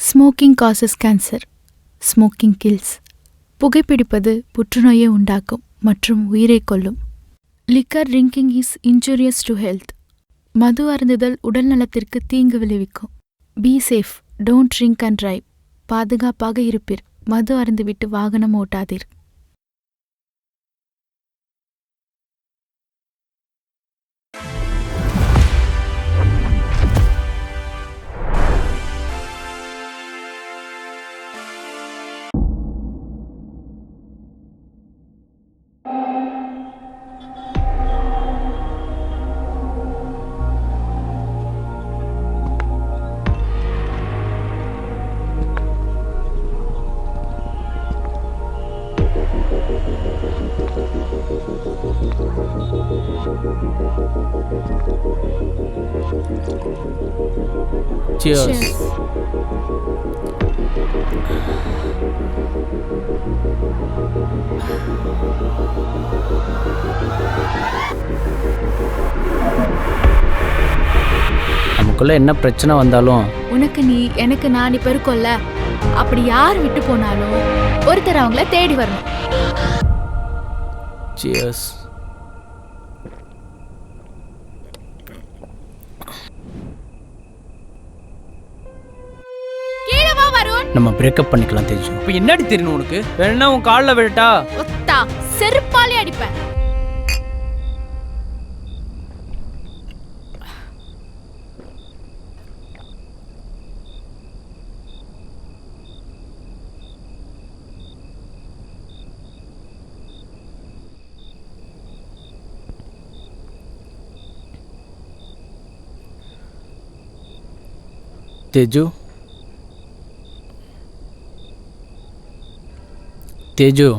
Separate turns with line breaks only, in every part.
Smoking causes cancer. Smoking kills. புகைப்பிடிப்பது புற்றுநோயை உண்டாக்கும் மற்றும் உயிரை கொல்லும். Liquor drinking is injurious to health. மது அருந்துதல் உடல் நலத்திற்கு தீங்கு விளைவிக்கும். Be safe, don't drink and drive. பாதுகாப்பாக இருப்பீர். மது அருந்துவிட்டு வாகனம் ஓட்டாதீர்.
Cheers. நமக்குள்ள என்ன பிரச்சனை வந்தாலும்
உனக்கு நீ எனக்கு நான் இப்ப இருக்கோம்ல, அப்படி யார் விட்டு போனாலும் ஒருத்தர் அவங்கள தேடி வரணும்.
Cheers. நம்ம பிரேக்கப் பண்ணிக்கலாம் தேஜு.
இப்போ என்னடி தெரியணும் உனக்கு? வேணா உன் காலில் விழட்டா?
ஒத்தா செருப்பாலே அடிப்பேன்.
தேஜு, தேஜு,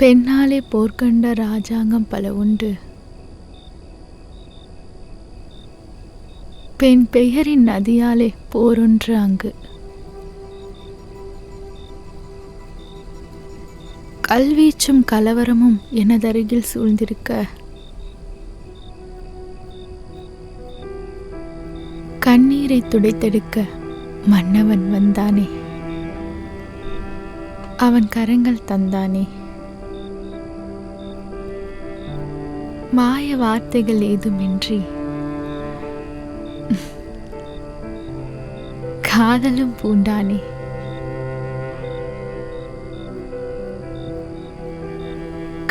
பெண்ணாலே போர்க்கண்ட ராஜாங்கம் பல உண்டு. பெண் பெயரின் நதியாலே போரொன்று அங்கு. கல்வீச்சும் கலவரமும் எனதருகில் சூழ்ந்திருக்க, கண்ணீரை துடைத்தெடுக்க மன்னவன் வந்தானே, அவன் கரங்கள் தந்தானே. மாய வார்த்தைகள் ஏதுமின்றி காதலும் பூண்டானே.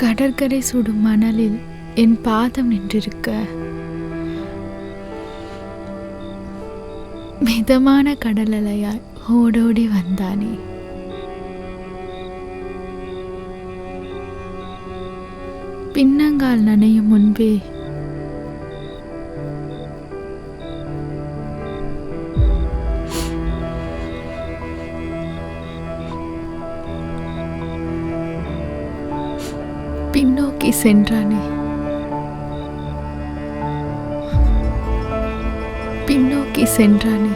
கடற்கரை சுடும் மணலில் என் பாதம் நின்றிருக்க, மிதமான கடல் அலையாய் ஓடோடி வந்தானே. பின்னங்கால் நனையும் முன்பே பின்னோக்கி சென்றானே, பின்னோக்கி சென்றானே.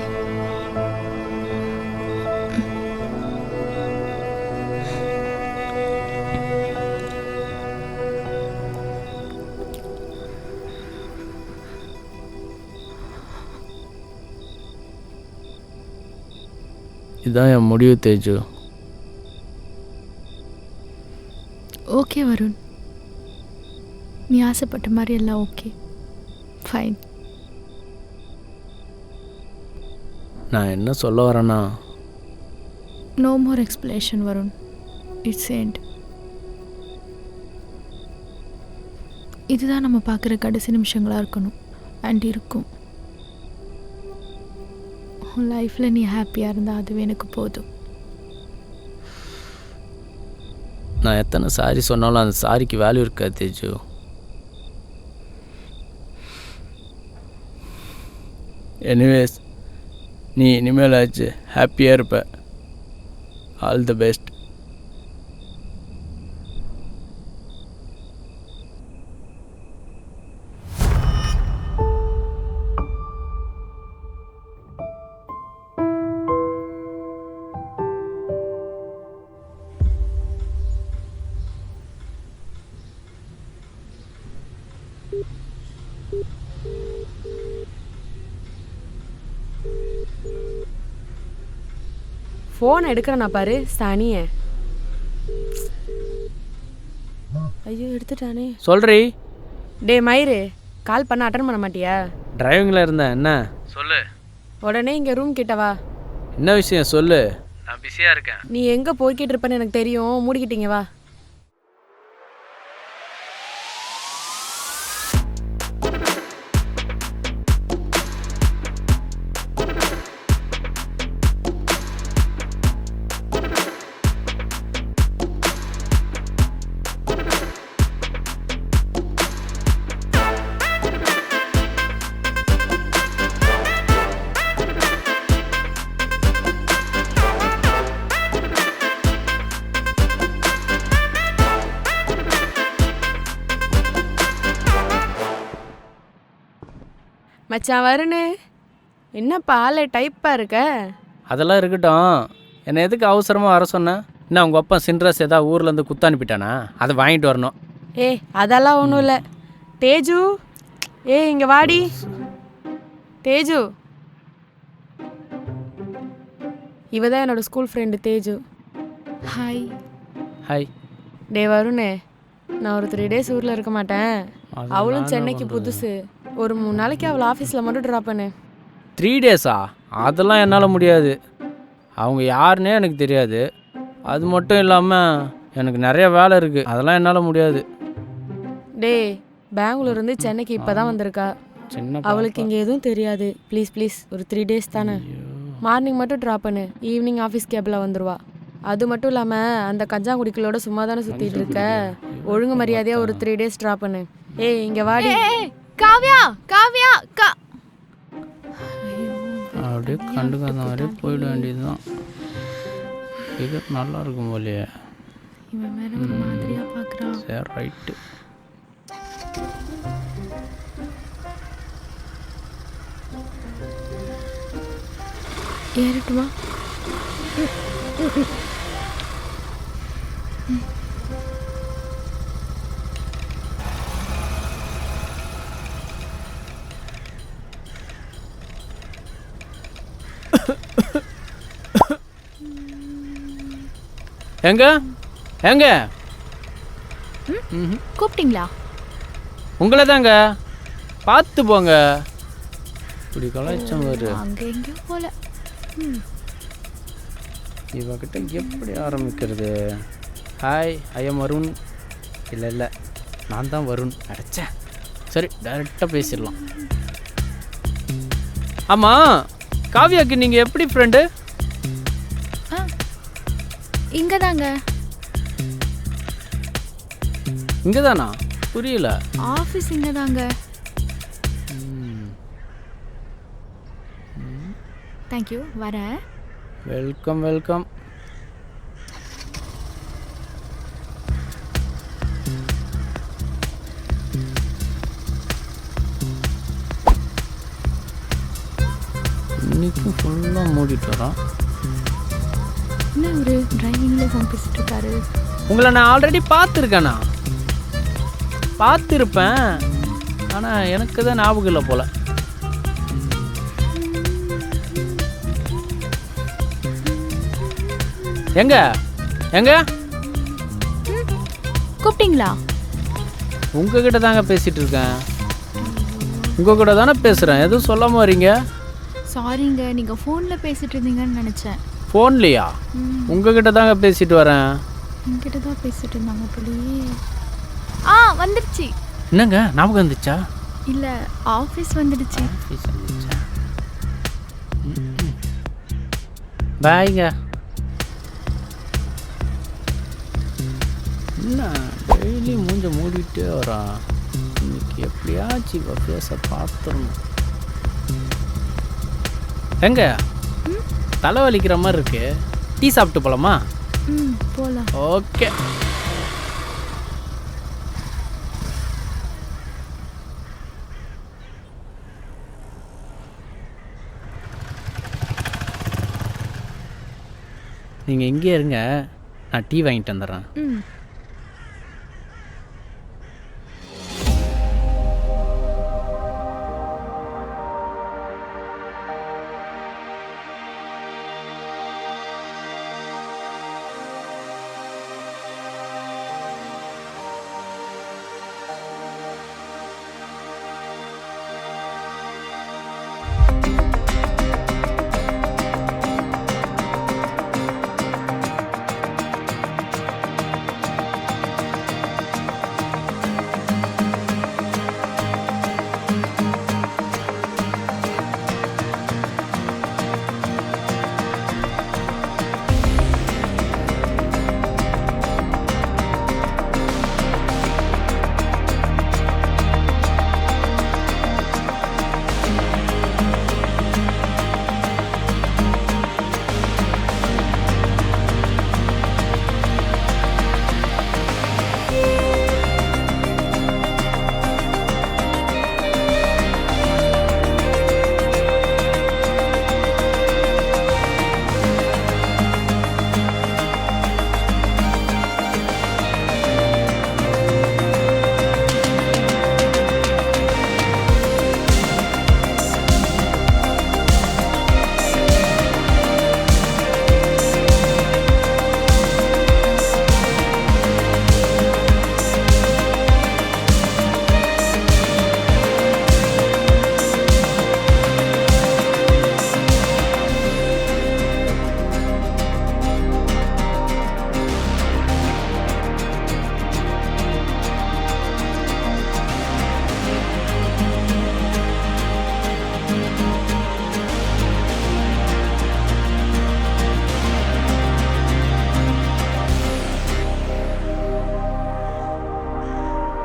இதுதான் என் முடிவு தேஜு.
ஓகே வருண், நீ ஆசைப்பட்ட மாதிரி எல்லாம் ஓகே, ஃபைன்.
நான் என்ன சொல்ல வரேன்னா,
நோ மோர் எக்ஸ்பிளேஷன் வருண், இட்ஸ் எண்ட். இதுதான் நம்ம பார்க்குற கடைசி நிமிஷங்களாக இருக்கணும் அண்ட் இருக்கும். உன் லைஃப்பில் நீ ஹாப்பியாக இருந்தால் அதுவே எனக்கு போதும்.
நான் எத்தனை சாரி சொன்னாலும் அந்த சாரிக்கு வேல்யூ இருக்காது தேஜு. எனிவேஸ் நீ இனிமேலாச்சு ஹாப்பியாக இருப்ப. All the best.
ஃபோன் எடுக்கிறேன்னா பாரு சனிய. ஐயோ எடுத்துட்டானே.
சொல்றி.
டே மயிறு, கால் பண்ண அட்டன் பண்ண மாட்டியா?
டிரைவிங்கில் இருந்தேன். என்ன சொல்லு.
உடனே இங்கே ரூம் கிட்ட வா.
என்ன விஷயம் சொல்லு. நான் பிஸியாக இருக்கேன்.
நீ எங்கே போய்கிட்டு இருப்பேன்னு எனக்கு தெரியும். மூடிக்கிட்டீங்க வா. மச்சான் வருணு, என்ன பாலை டைப்பாக இருக்க?
அதெல்லாம் இருக்கட்டும். என்னை எதுக்கு அவசரமாக வர சொன்னேன்? என்ன உங்கள் அப்பா சின்ரஸ் ஏதாவது ஊர்லேருந்து குத்து அனுப்பிட்டானா? அதை வாங்கிட்டு வரணும்.
அதெல்லாம் ஒன்றும் இல்லை. தேஜு, இங்கே வாடி. தேஜு, இவ தான் என்னோட school friend Teju.
Hi.
Hi.
டே வருணு, நான் ஒரு 3 days ஊரில் இருக்க மாட்டேன். அவளும் சென்னைக்கு புதுசு. ஒரு 3 நாளைக்கு அவள் ஆஃபீஸில் மட்டும் ட்ராப் பண்ணு.
3 days-ஆ? அதெல்லாம் என்னால் முடியாது. அவங்க யாருன்னே எனக்கு தெரியாது. அது மட்டும் இல்லாமல் எனக்கு நிறைய வேலை இருக்குது. அதெல்லாம் என்னால் முடியாது.
டே, பெங்களூர்லேருந்து சென்னைக்கு இப்போ தான் வந்திருக்கா.
சின்ன
அவளுக்கு இங்கே எதுவும் தெரியாது. ப்ளீஸ் ஒரு 3 days தானே. மார்னிங் மட்டும் ட்ராப் பண்ணு. ஈவினிங் ஆஃபீஸ் கேபில் வந்துடுவா. அது மட்டும் இல்லாமல் அந்த கஞ்சாங்குடிகளோட சும்மா தானே சுற்றிட்டு இருக்க. ஒழுங்கு மரியாதையாக ஒரு 3 days ட்ராப் பண்ணு. இங்கே வாடி.
காவ்யா காவ்யா
அப்படியே கண்டுக்காத மாதிரியே போயிட வேண்டியதுதான். இது நல்லா இருக்கும் போலையே.
இவன் வேற ஒரு மாதிரியா பார்க்குறான்.
சரி ரைட்டு.
ஏறிட்டுமா?
எங்க எங்க
கூப்பிட்டீங்களா?
உங்களை தாங்க. பார்த்து போங்க. இப்படி கலாய்ச்சம் வரு.
அங்கே எங்கேயோ போல.
இவகிட்ட எப்படி ஆரம்பிக்கிறது? Hi, I am Varun. இல்லை நான் தான் வருண். அடைச்சேன். சரி, டைரெக்டாக பேசிடலாம். ஆமாம், காவ்யாக்கு நீங்கள் எப்படி ஃப்ரெண்டு?
இங்கே தாங்க.
இங்கே தானா? புரியல.
ஆஃபீஸ் இங்கே தாங்க. தேங்க்யூ, வரேன்.
Welcome welcome. இன்னைக்கும் ஃபுல்லாக மூடிட்டு வரோம்.
என்ன ஒரு டிரைவிங்கில் ஃபோன் பேசிட்டு இருக்காரு.
உங்களை நான் ஆல்ரெடி பார்த்துருக்கேண்ணா. பார்த்துருப்பேன், ஆனால் எனக்கு தான் ஞாபகம் இல்லை போல். எங்க எங்க
கூப்பிட்டீங்களா?
உங்ககிட்ட தாங்க பேசிகிட்டு இருக்கேன். உங்கள் கூட தானே பேசுகிறேன். எதுவும் சொல்லாமல் வரீங்க?
சாரிங்க, நீங்கள் ஃபோனில் பேசிகிட்டு இருந்தீங்கன்னு நினச்சேன்.
ஃபோன்லையா? உங்ககிட்ட தாங்க பேசிட்டு வரேன்.
என்கிட்ட தான் பேசிட்டு இருந்தாங்க போலயே. வந்துடுச்சு.
என்னங்க ஞாபகம் வந்துச்சா?
இல்லை, ஆஃபீஸ் வந்துடுச்சு.
பாய்ங்க. என்ன டெய்லி மூஞ்ச மூடிட்டே வரான். இன்னைக்கு எப்படியாச்சும் இவ பேச பார்த்துடணும். எங்க தலை வலிக்கிற மாதிரி இருக்கு, டீ சாப்பிட்டு போலாமா?
போகலாம்.
ஓகே. நீங்கள் இங்கே இருங்க, நான் டீ வாங்கிட்டு வந்துடுறேன்.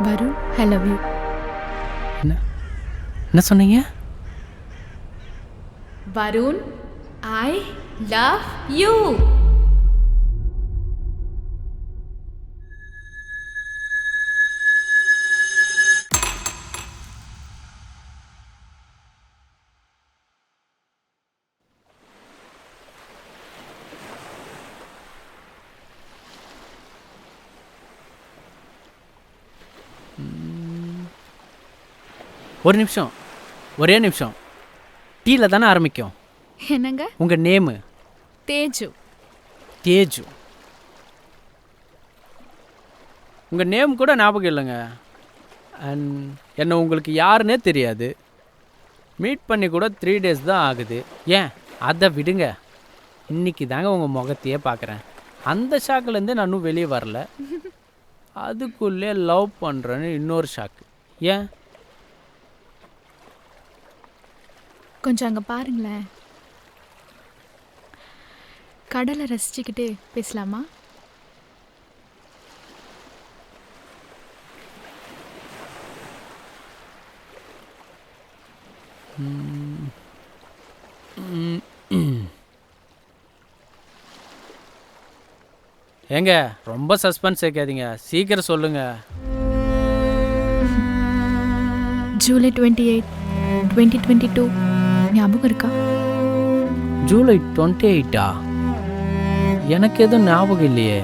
Varun, I love you.
என்ன சொன்னீங்க?
Varun, I love you.
ஒரு நிமிஷம், ஒரே நிமிஷம். டீயில் தானே ஆரம்பிக்கும்?
என்னங்க?
உங்கள் நேமு?
தேஜு.
தேஜு. உங்கள் நேம் கூட ஞாபகம் இல்லைங்க. அண்ட் என்னை உங்களுக்கு யாருன்னே தெரியாது. மீட் பண்ணி கூட 3 days தான் ஆகுது. ஏன் அதை விடுங்க, இன்றைக்கி தாங்க உங்கள் முகத்தையே பார்க்குறேன். அந்த ஷாக்குலேருந்தே நான் இன்னும் வெளியே வரல. அதுக்குள்ளே லவ் பண்ணுறேன்னு இன்னொரு ஷாக்கு. ஏன்?
கொஞ்சம் அங்கே பாருங்களேன். கடலை ரசிச்சுக்கிட்டு பேசலாமா?
ஏங்க ரொம்ப சஸ்பென்ஸ் வைக்காதீங்க, சீக்கிரம் சொல்லுங்க.
ஜூலை 28, 2022 ஞாபகம் இருக்கா?
ஜூலை 28ஆ? எனக்கு எதுவும் ஞாபகம் இல்லையே.